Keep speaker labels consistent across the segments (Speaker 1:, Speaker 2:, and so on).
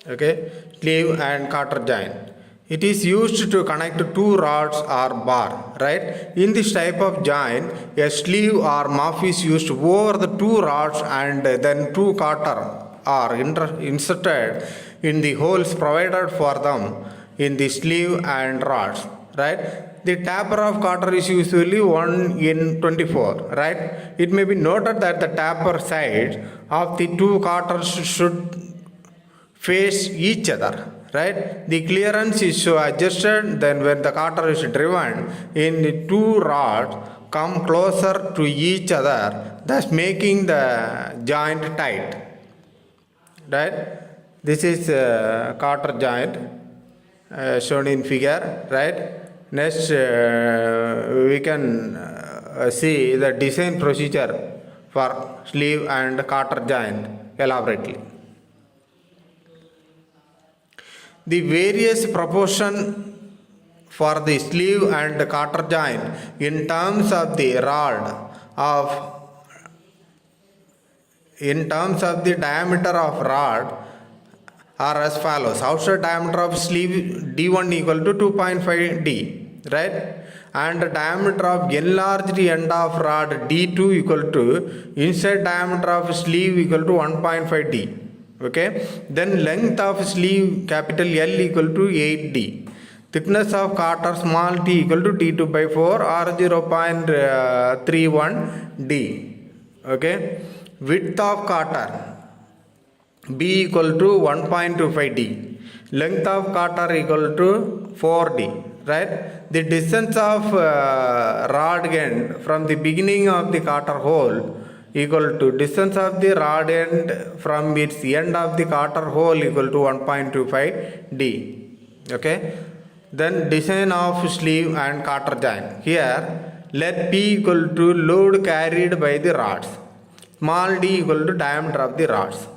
Speaker 1: Okay, sleeve and quarter joint. It is used to connect two rods or bar, right? In this type of joint, a sleeve or muff is used over the two rods and then two quarter are inserted in the holes provided for them in the sleeve and rods, right? The taper of quarter is usually 1 in 24, right? It may be noted that the taper sides of the two quarters should face each other, right? The clearance is so adjusted then when the quarter is driven in the two rods come closer to each other, thus making the joint tight, right? This is quarter joint shown in figure, right? Next we can see the design procedure for sleeve and quarter joint elaborately. The various proportion for the sleeve and quarter joint in terms of the diameter of rod are as follows. Outside diameter of sleeve D1 equal to 2.5 D, right? And diameter of enlarged end of rod D2 equal to inside diameter of sleeve equal to 1.5 D. Okay, then length of sleeve capital L equal to 8D. Thickness of quarter small t equal to D2 by 4 or 0.31 D. Okay, width of quarter B equal to 1.25 D. Length of quarter equal to 4D, right? The distance of rod end from the beginning of the quarter hole equal to distance of the rod end from its end of the quarter hole equal to 1.25 D. Okay. Then design of sleeve and quarter joint. Here let P equal to load carried by the rods. Small d equal to diameter of the rods.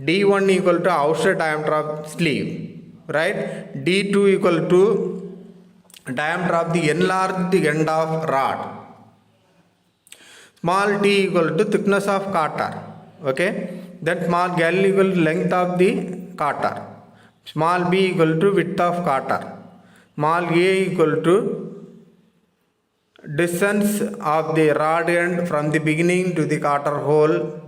Speaker 1: D1 equal to outside diameter of sleeve. Right. D2 equal to diameter of the enlarged end of rod. Small t equal to thickness of quarter. Okay. Then small L equal to length of the quarter. Small b equal to width of quarter. Small a equal to distance of the rod end from the beginning to the quarter hole,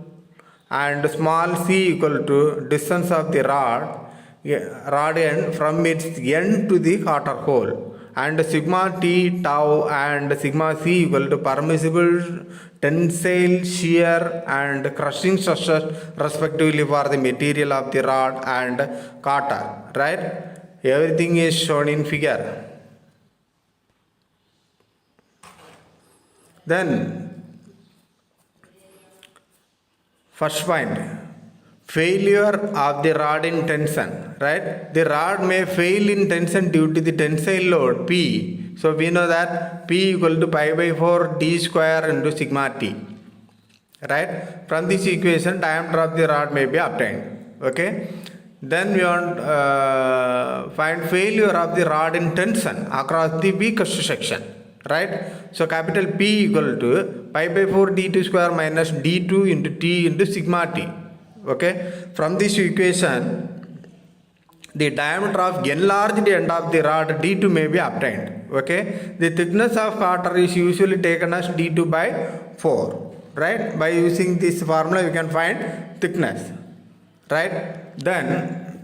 Speaker 1: and small c equal to distance of the rod end from its end to the quarter hole, and sigma t tau and sigma c equal to permissible tensile, shear and crushing stresses respectively for the material of the rod and quarter, right? Everything is shown in figure. Then first point, failure of the rod in tension, right? The rod may fail in tension due to the tensile load P. So we know that P equal to pi by 4 d square into sigma t, right? From this equation diameter of the rod may be obtained. Okay. Then we want find failure of the rod in tension across the weakest section, right? So capital P equal to pi by 4 d2 square minus d2 into t into sigma t. Okay. From this equation the diameter of enlarged end of the rod d2 may be obtained. Okay. The thickness of quarter is usually taken as d2 by 4, right? By using this formula you can find thickness, right? Then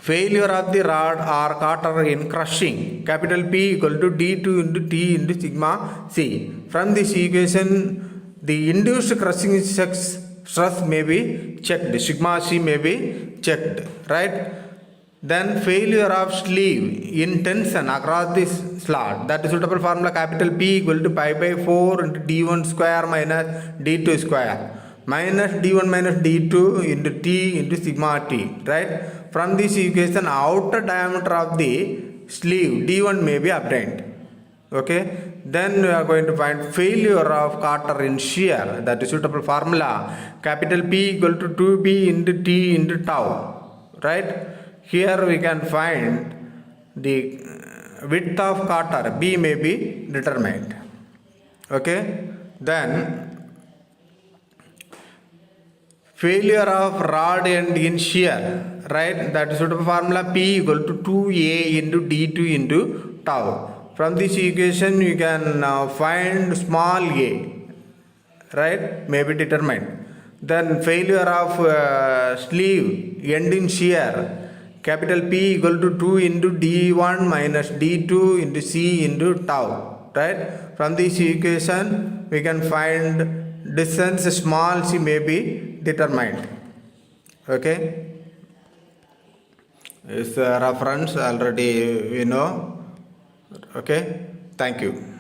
Speaker 1: failure of the rod or quarter in crushing, capital P equal to d2 into t into sigma c. From this equation the induced crushing stress may be checked, sigma c may be checked, right? Then failure of sleeve in tension across this slot, that is suitable formula capital P equal to pi by 4 into d1 square minus d2 square minus d1 minus d2 into t into sigma t, right? From this equation outer diameter of the sleeve d1 may be obtained. Okay. Then we are going to find failure of quarter in shear, that is suitable formula capital P equal to 2b into t into tau, right? Here we can find the width of quarter B may be determined. Okay. Then failure of rod end in shear, right? That is the formula P equal to 2A into D2 into tau. From this equation you can find small a, right, may be determined. Then failure of sleeve end in shear, capital P equal to 2 into D1 minus D2 into C into tau, right? From this equation we can find distance small c may be determined. Okay, is reference already we know. Okay, thank you.